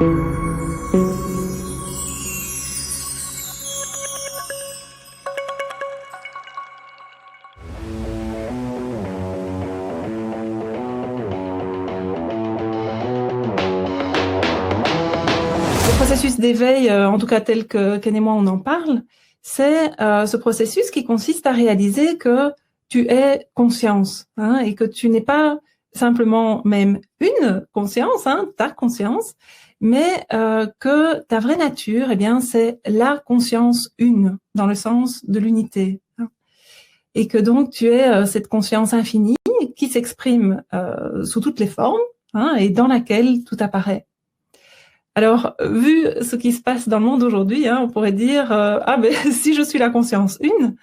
Le processus d'éveil, en tout cas tel que Ken et moi on en parle, c'est ce processus qui consiste à réaliser que tu es conscience, hein, et que tu n'es pas simplement même une conscience, hein, ta conscience, mais que ta vraie nature, eh bien, c'est la conscience une, dans le sens de l'unité, hein, et que donc tu es cette conscience infinie qui s'exprime sous toutes les formes, hein, et dans laquelle tout apparaît. Alors, vu ce qui se passe dans le monde aujourd'hui, hein, on pourrait dire ah ben si je suis la conscience une,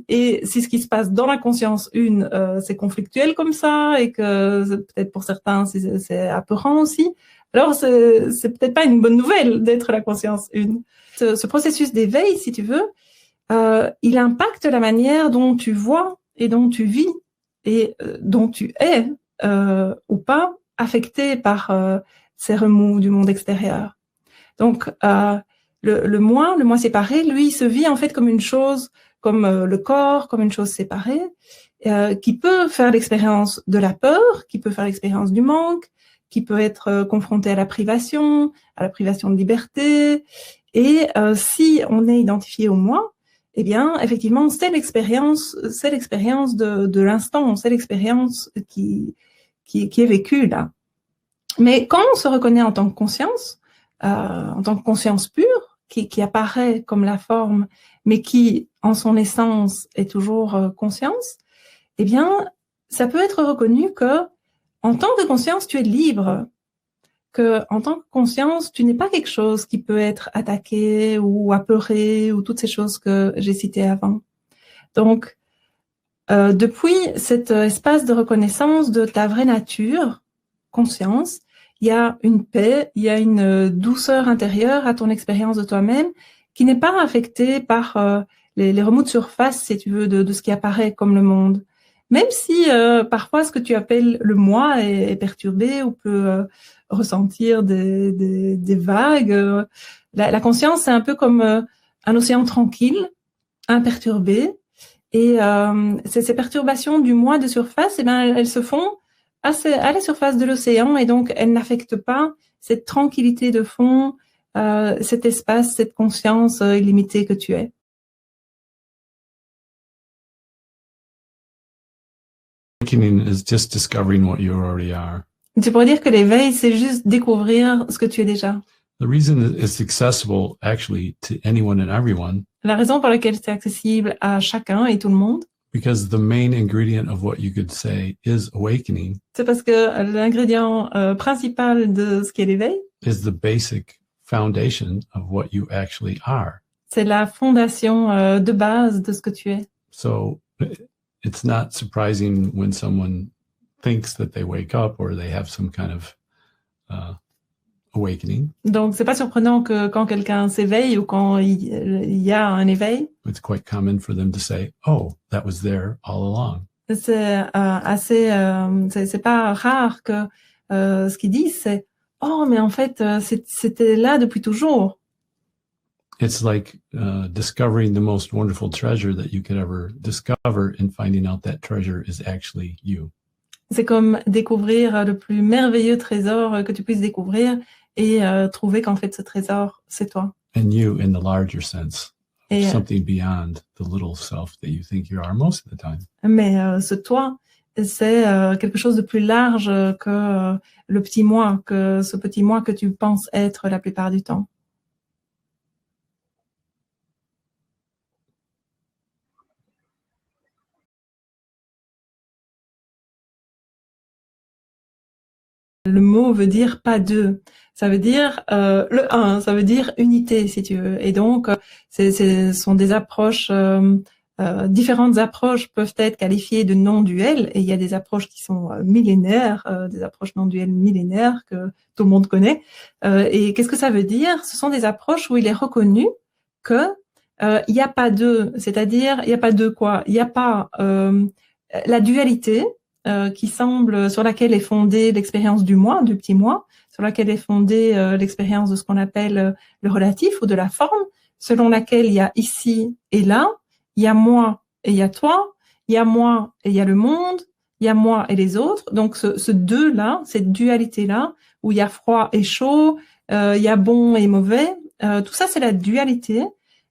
et si ce qui se passe dans la conscience une, c'est conflictuel comme ça, et que peut-être pour certains c'est apeurant aussi, alors c'est peut-être pas une bonne nouvelle d'être la conscience une. Ce processus d'éveil, si tu veux, il impacte la manière dont tu vois et dont tu vis et dont tu es ou pas affecté par ces remous du monde extérieur. Donc, le moi séparé, lui, se vit en fait comme une chose, comme le corps, comme une chose séparée, qui peut faire l'expérience de la peur, qui peut faire l'expérience du manque, qui peut être confronté à la privation de liberté. Et si on est identifié au moi, eh bien, effectivement, c'est l'expérience de l'instant, c'est l'expérience qui est vécue là. Mais quand on se reconnaît en tant que conscience pure, qui apparaît comme la forme, mais qui, en son essence, est toujours conscience, eh bien, ça peut être reconnu que, en tant que conscience, tu es libre, que, en tant que conscience, tu n'es pas quelque chose qui peut être attaqué ou apeuré ou toutes ces choses que j'ai citées avant. Donc, depuis cet espace de reconnaissance de ta vraie nature, conscience, il y a une paix, il y a une douceur intérieure à ton expérience de toi-même qui n'est pas affectée par les remous de surface, si tu veux, de ce qui apparaît comme le monde. Même si parfois ce que tu appelles le moi est perturbé ou peut ressentir des vagues, la conscience, c'est un peu comme un océan tranquille, imperturbé. Et ces perturbations du moi de surface, eh ben, elles se font à la surface de l'océan, et donc elles n'affectent pas cette tranquillité de fond, cet espace, cette conscience illimitée que tu es. Awakening is just discovering what you already are. Tu pourrais dire que l'éveil, c'est juste découvrir ce que tu es déjà. The reason it's accessible actually to anyone and everyone, La raison pour laquelle c'est accessible à chacun et tout le monde, because the main ingredient of what you could say is awakening, c'est parce que l'ingrédient principal de ce qu'est l'éveil, is the basic foundation of what you actually are. c'est la fondation de base de ce que tu es. So it's not surprising when someone thinks that they wake up or they have some kind of awakening. Donc, c'est pas surprenant que quand quelqu'un s'éveille ou quand il y a un éveil, It's quite common for them to say, "Oh, that was there all along." c'est c'est pas rare que ce qu'ils disent c'est oh mais en fait c'était là depuis toujours. It's like discovering the most wonderful treasure that you could ever discover and finding out that treasure is actually you. C'est comme découvrir le plus merveilleux trésor que tu puisses découvrir et trouver qu'en fait ce trésor c'est toi. And you in the larger sense, Et, something beyond the little self that you think you are most of the time. mais ce toi, c'est quelque chose de plus large que le petit moi, que ce petit moi que tu penses être la plupart du temps. Le mot veut dire pas deux. Ça veut dire le un, ça veut dire unité, si tu veux. Et donc, ce sont des approches, différentes approches peuvent être qualifiées de non-duelles, et il y a des approches qui sont millénaires, des approches non-duelles millénaires que tout le monde connaît. Et qu'est-ce que ça veut dire? Ce sont des approches où il est reconnu que il n'y a pas deux, c'est-à-dire il n'y a pas deux quoi? Il n'y a pas la dualité, qui semble, sur laquelle est fondée l'expérience du moi, du petit moi, sur laquelle est fondée l'expérience de ce qu'on appelle le relatif ou de la forme, selon laquelle il y a ici et là, il y a moi et il y a toi, il y a moi et il y a le monde, il y a moi et les autres. Donc ce deux-là, cette dualité-là, où il y a froid et chaud, il y a bon et mauvais, tout ça c'est la dualité.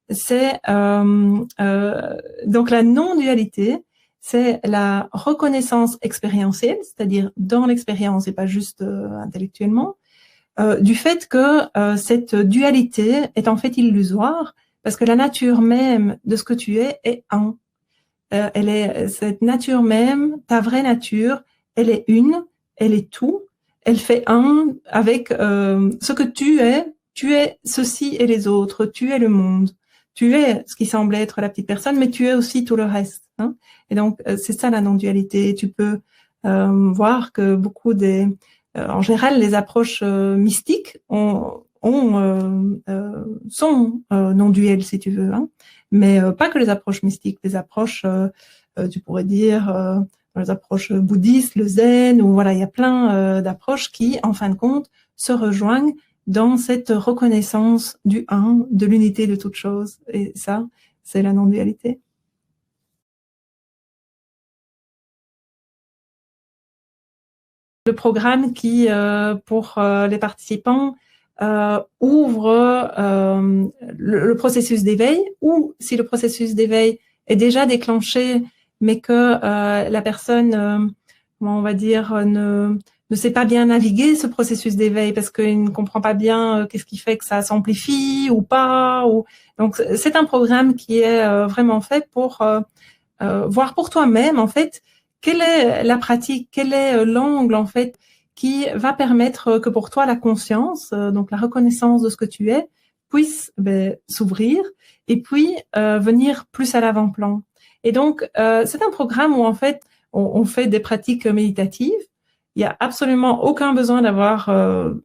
C'est donc la non-dualité, c'est la reconnaissance expérientielle, c'est-à-dire dans l'expérience et pas juste intellectuellement, du fait que cette dualité est en fait illusoire, parce que la nature même de ce que tu es un. Elle est cette nature même, ta vraie nature, elle est une, elle est tout, elle fait un avec ce que tu es ceci et les autres, tu es le monde. Tu es ce qui semble être la petite personne, mais tu es aussi tout le reste. Hein. Et donc, c'est ça la non-dualité. Tu peux voir que beaucoup en général, les approches mystiques sont non-duelles, si tu veux. Hein. Mais pas que les approches mystiques, les approches, tu pourrais dire, les approches bouddhistes, le zen, ou voilà, il y a plein d'approches qui, en fin de compte, se rejoignent dans cette reconnaissance du un, de l'unité de toute chose. Et ça, c'est la non-dualité. Le programme qui, pour les participants, ouvre le processus d'éveil, ou si le processus d'éveil est déjà déclenché, mais que la personne, comment on va dire, ne sait pas bien naviguer ce processus d'éveil parce qu'il ne comprend pas bien qu'est-ce qui fait que ça s'amplifie ou pas. Donc c'est un programme qui est vraiment fait pour voir pour toi-même en fait quelle est la pratique, quel est l'angle en fait qui va permettre que pour toi la conscience, donc la reconnaissance de ce que tu es, puisse s'ouvrir et puis venir plus à l'avant-plan. Et donc c'est un programme où en fait on fait des pratiques méditatives. Il y a absolument aucun besoin d'avoir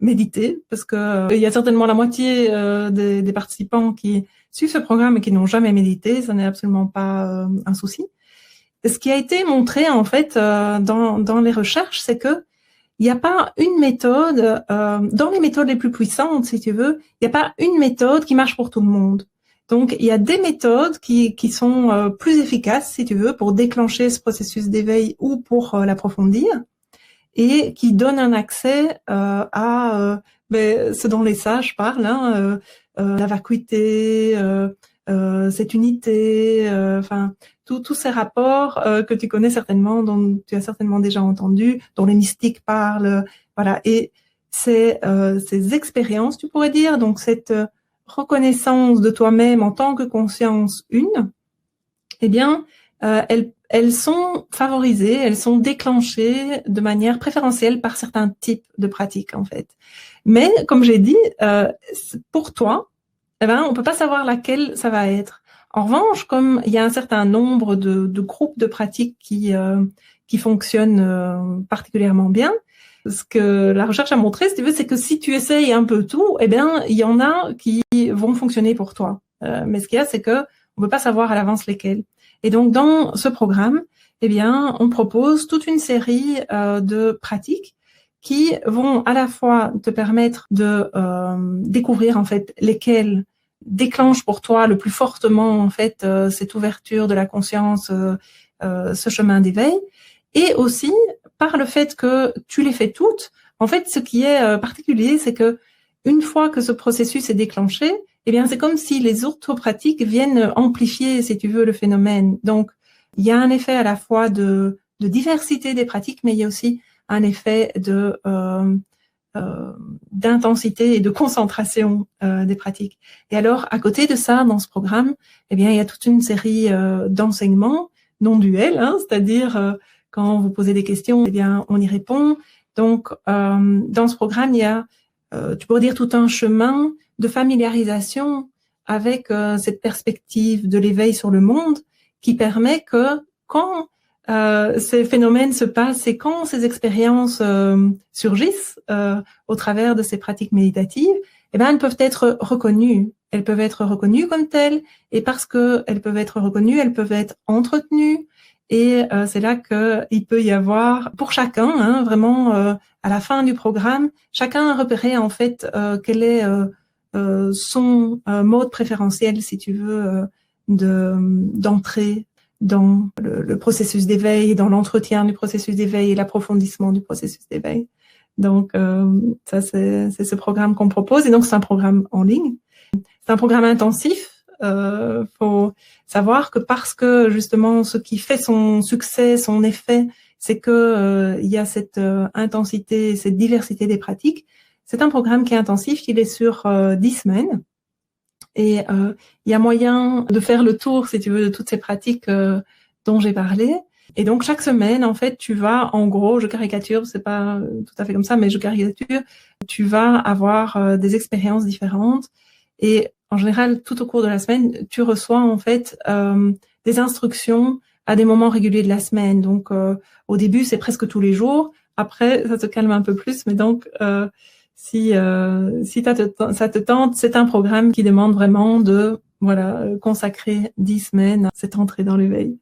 médité, parce que il y a certainement la moitié des participants qui suivent ce programme et qui n'ont jamais médité. Ça n'est absolument pas un souci. Ce qui a été montré en fait dans les recherches, c'est que il n'y a pas une méthode dans les méthodes les plus puissantes, si tu veux, il n'y a pas une méthode qui marche pour tout le monde. Donc il y a des méthodes qui sont plus efficaces, si tu veux, pour déclencher ce processus d'éveil ou pour l'approfondir, et qui donne un accès à ce dont les sages parlent, hein, la vacuité, cette unité, enfin tous ces rapports que tu connais certainement, dont tu as certainement déjà entendu, dont les mystiques parlent, voilà. Et ces expériences, tu pourrais dire, donc cette reconnaissance de toi-même en tant que conscience une, eh bien, elles sont favorisées, elles sont déclenchées de manière préférentielle par certains types de pratiques, en fait. Mais, comme j'ai dit, pour toi, eh ben, on peut pas savoir laquelle ça va être. En revanche, comme il y a un certain nombre de groupes de pratiques qui fonctionnent particulièrement bien, ce que la recherche a montré, si tu veux, c'est que si tu essayes un peu tout, eh bien, il y en a qui vont fonctionner pour toi. Mais ce qu'il y a, c'est que on peut pas savoir à l'avance lesquels. Et donc, dans ce programme, eh bien, on propose toute une série de pratiques qui vont à la fois te permettre de découvrir en fait lesquelles déclenchent pour toi le plus fortement en fait cette ouverture de la conscience, ce chemin d'éveil, et aussi par le fait que tu les fais toutes. En fait, ce qui est particulier, c'est que une fois que ce processus est déclenché, eh bien, c'est comme si les autres pratiques viennent amplifier, si tu veux, le phénomène. Donc, il y a un effet à la fois de diversité des pratiques, mais il y a aussi un effet d'intensité et de concentration des pratiques. Et alors, à côté de ça, dans ce programme, eh bien, il y a toute une série d'enseignements non duels, hein, c'est-à-dire quand vous posez des questions, eh bien, on y répond. Donc, dans ce programme, il y a, tu pourrais dire, tout un chemin de familiarisation avec cette perspective de l'éveil sur le monde, qui permet que quand ces phénomènes se passent et quand ces expériences surgissent au travers de ces pratiques méditatives, eh ben, elles peuvent être reconnues. Elles peuvent être reconnues comme telles, et parce qu'elles peuvent être reconnues, elles peuvent être entretenues, Et c'est là qu'il peut y avoir, pour chacun, vraiment à la fin du programme, chacun a repéré en fait quel est son mode préférentiel, si tu veux, d'entrée dans le processus d'éveil, dans l'entretien du processus d'éveil et l'approfondissement du processus d'éveil. Donc ça c'est ce programme qu'on propose, et donc c'est un programme en ligne. C'est un programme intensif. Faut savoir que parce que justement ce qui fait son succès, son effet, c'est que il y a cette intensité, cette diversité des pratiques. C'est un programme qui est intensif, qui est sur 10 semaines, et il y a moyen de faire le tour, si tu veux, de toutes ces pratiques dont j'ai parlé. Et donc chaque semaine, en fait, tu vas, en gros, je caricature, c'est pas tout à fait comme ça, mais je caricature, tu vas avoir des expériences différentes, et en général, tout au cours de la semaine, tu reçois en fait des instructions à des moments réguliers de la semaine. Donc au début, c'est presque tous les jours. Après, ça se calme un peu plus, mais donc si ça te tente, c'est un programme qui demande vraiment de consacrer 10 semaines à cette entrée dans l'éveil.